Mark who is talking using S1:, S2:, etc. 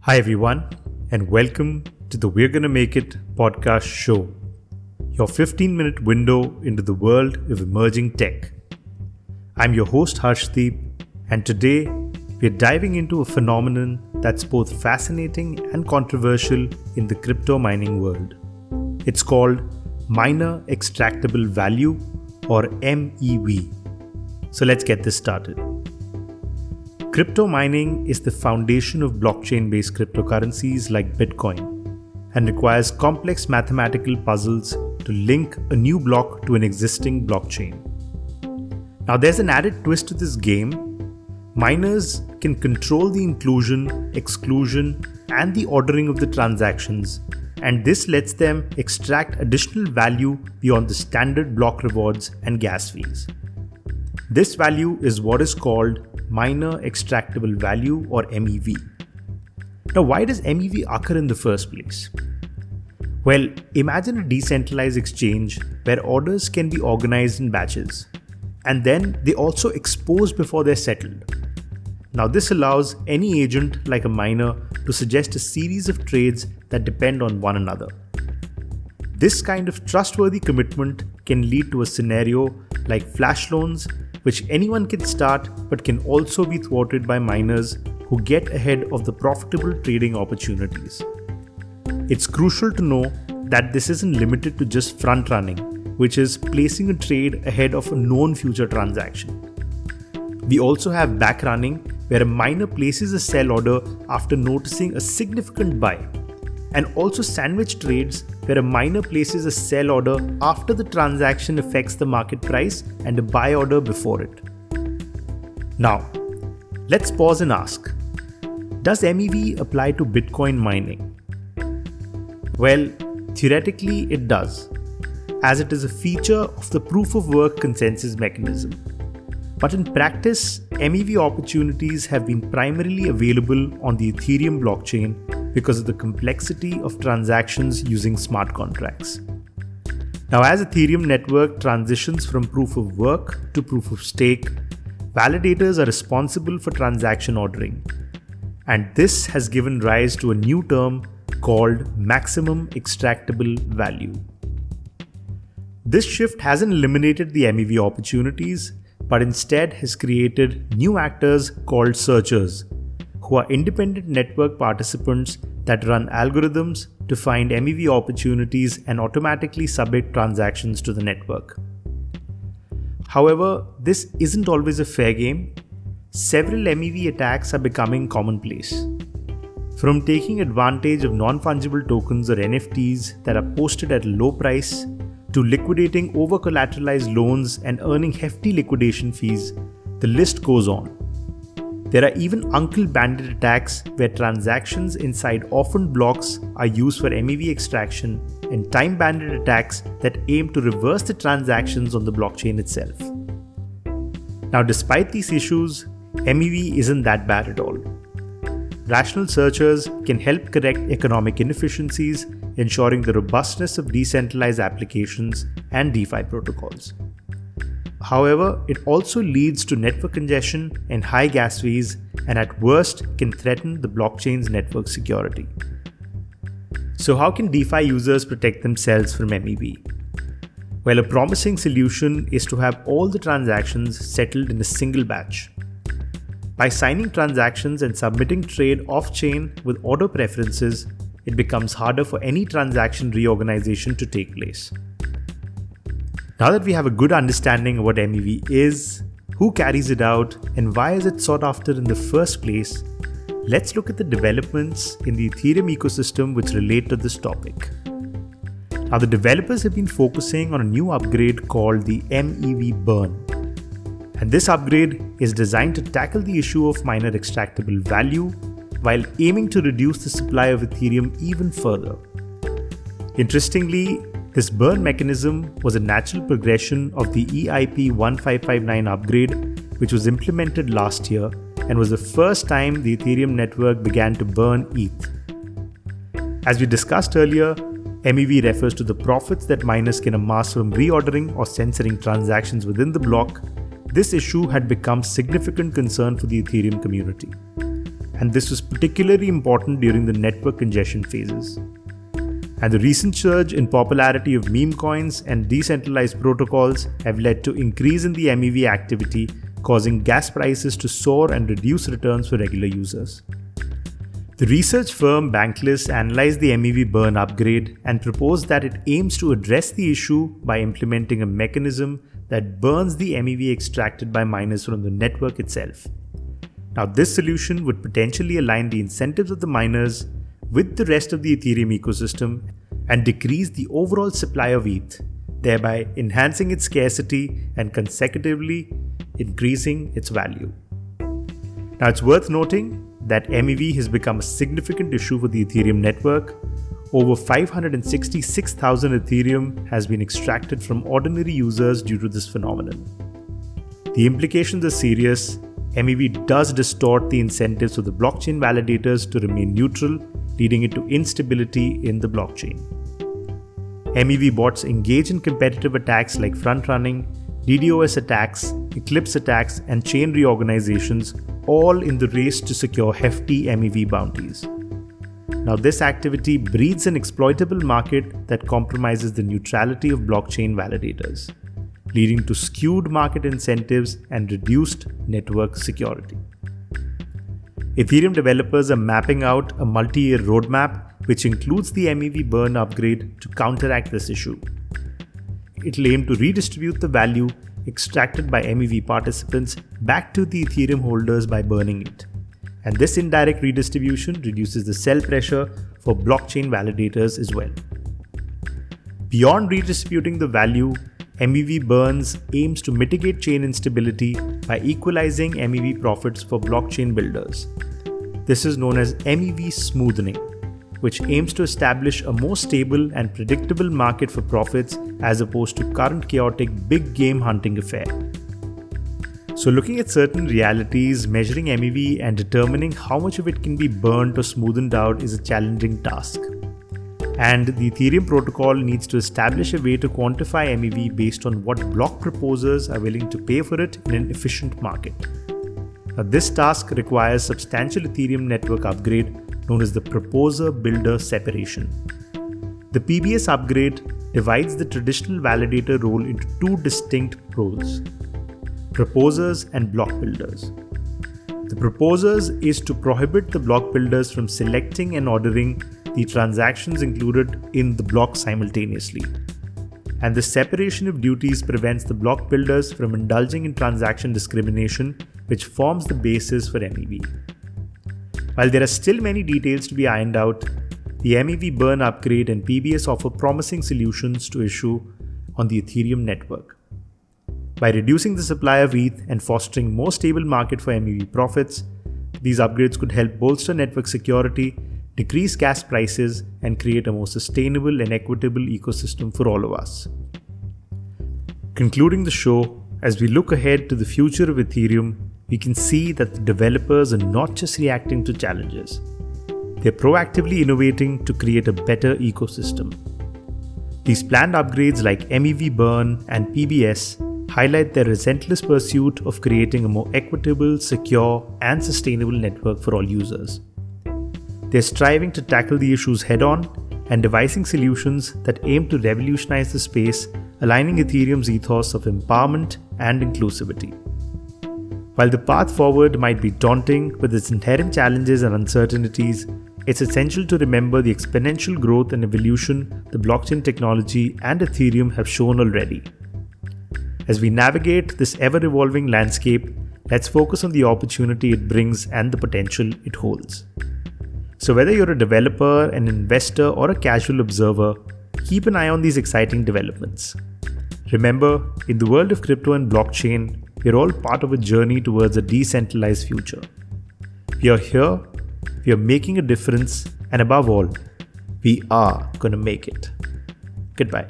S1: Hi everyone, and welcome to the We're Gonna Make It podcast show, your 15-minute window into the world of emerging tech. I'm your host Harshdeep, and today we're diving into a phenomenon that's both fascinating and controversial in the crypto mining world. It's called Miner Extractable Value, or MEV. So let's get this started. Crypto mining is the foundation of blockchain-based cryptocurrencies like Bitcoin and requires complex mathematical puzzles to link a new block to an existing blockchain. Now there's an added twist to this game. Miners can control the inclusion, exclusion, and the ordering of the transactions, and this lets them extract additional value beyond the standard block rewards and gas fees. This value is what is called Miner Extractable Value, or MEV. Now, why does MEV occur in the first place? Well, imagine a decentralized exchange where orders can be organized in batches, and then they also expose before they're settled. Now, this allows any agent like a miner to suggest a series of trades that depend on one another. This kind of trustworthy commitment can lead to a scenario like flash loans, which anyone can start but can also be thwarted by miners who get ahead of the profitable trading opportunities. It's crucial to know that this isn't limited to just front running, which is placing a trade ahead of a known future transaction. We also have back running, where a miner places a sell order after noticing a significant buy, and also sandwich trades, where a miner places a sell order after the transaction affects the market price and a buy order before it. Now, let's pause and ask, does MEV apply to Bitcoin mining? Well, theoretically it does, as it is a feature of the proof of work consensus mechanism. But in practice, MEV opportunities have been primarily available on the Ethereum blockchain because of the complexity of transactions using smart contracts. Now, as Ethereum network transitions from proof of work to proof of stake, validators are responsible for transaction ordering. And this has given rise to a new term called maximum extractable value. This shift hasn't eliminated the MEV opportunities, but instead has created new actors called searchers, who are independent network participants that run algorithms to find MEV opportunities and automatically submit transactions to the network. However, this isn't always a fair game. Several MEV attacks are becoming commonplace. From taking advantage of non-fungible tokens or NFTs that are posted at a low price, to liquidating over-collateralized loans and earning hefty liquidation fees, the list goes on. There are even Uncle-Bandit attacks where transactions inside orphaned blocks are used for MEV extraction, and Time-Bandit attacks that aim to reverse the transactions on the blockchain itself. Now, despite these issues, MEV isn't that bad at all. Rational searchers can help correct economic inefficiencies, ensuring the robustness of decentralized applications and DeFi protocols. However, it also leads to network congestion and high gas fees, and at worst can threaten the blockchain's network security. So how can DeFi users protect themselves from MEV? Well, a promising solution is to have all the transactions settled in a single batch. By signing transactions and submitting trade off-chain with order preferences, it becomes harder for any transaction reorganization to take place. Now that we have a good understanding of what MEV is, who carries it out, and why is it sought after in the first place, let's look at the developments in the Ethereum ecosystem which relate to this topic. Now, the developers have been focusing on a new upgrade called the MEV burn. And this upgrade is designed to tackle the issue of miner extractable value while aiming to reduce the supply of Ethereum even further. Interestingly, this burn mechanism was a natural progression of the EIP1559 upgrade, which was implemented last year and was the first time the Ethereum network began to burn ETH. As we discussed earlier, MEV refers to the profits that miners can amass from reordering or censoring transactions within the block. This issue had become significant concern for the Ethereum community. and this was particularly important during the network congestion phases. And the recent surge in popularity of meme coins and decentralized protocols have led to increase in the MEV activity, causing gas prices to soar and reduce returns for regular users. The research firm Bankless analyzed the MEV burn upgrade and proposed that it aims to address the issue by implementing a mechanism that burns the MEV extracted by miners from the network itself. Now, this solution would potentially align the incentives of the miners with the rest of the Ethereum ecosystem and decrease the overall supply of ETH, thereby enhancing its scarcity and consecutively increasing its value. Now, it's worth noting that MEV has become a significant issue for the Ethereum network. Over 566,000 Ethereum has been extracted from ordinary users due to this phenomenon. The implications are serious. MEV does distort the incentives of the blockchain validators to remain neutral, leading into instability in the blockchain. MEV bots engage in competitive attacks like front-running, DDoS attacks, eclipse attacks, and chain reorganizations, all in the race to secure hefty MEV bounties. Now, this activity breeds an exploitable market that compromises the neutrality of blockchain validators, leading to skewed market incentives and reduced network security. Ethereum developers are mapping out a multi-year roadmap which includes the MEV burn upgrade to counteract this issue. It will aim to redistribute the value extracted by MEV participants back to the Ethereum holders by burning it. And this indirect redistribution reduces the sell pressure for blockchain validators as well. Beyond redistributing the value, MEV burns aims to mitigate chain instability by equalizing MEV profits for blockchain builders. This is known as MEV smoothing, which aims to establish a more stable and predictable market for profits as opposed to current chaotic big game hunting affair. So looking at certain realities, measuring MEV and determining how much of it can be burnt or smoothened out is a challenging task. And the Ethereum protocol needs to establish a way to quantify MEV based on what block proposers are willing to pay for it in an efficient market. Now, this task requires substantial Ethereum network upgrade known as the proposer-builder separation. The PBS upgrade divides the traditional validator role into two distinct roles: proposers and block builders. The proposers is to prohibit the block builders from selecting and ordering the transactions included in the block simultaneously. And the separation of duties prevents the block builders from indulging in transaction discrimination, which forms the basis for MEV. While there are still many details to be ironed out, the MEV burn upgrade and PBS offer promising solutions to issue on the Ethereum network. By reducing the supply of ETH and fostering more stable market for MEV profits, these upgrades could help bolster network security, decrease gas prices, and create a more sustainable and equitable ecosystem for all of us. Concluding the show, as we look ahead to the future of Ethereum, we can see that the developers are not just reacting to challenges. They're proactively innovating to create a better ecosystem. These planned upgrades like MEV burn and PBS highlight their relentless pursuit of creating a more equitable, secure, and sustainable network for all users. They're striving to tackle the issues head-on and devising solutions that aim to revolutionize the space, aligning Ethereum's ethos of empowerment and inclusivity. While the path forward might be daunting with its inherent challenges and uncertainties, it's essential to remember the exponential growth and evolution the blockchain technology and Ethereum have shown already. As we navigate this ever-evolving landscape, let's focus on the opportunity it brings and the potential it holds. So whether you're a developer, an investor, or a casual observer, keep an eye on these exciting developments. Remember, in the world of crypto and blockchain, we're all part of a journey towards a decentralized future. We are here, we are making a difference, and above all, we are going to make it. Goodbye.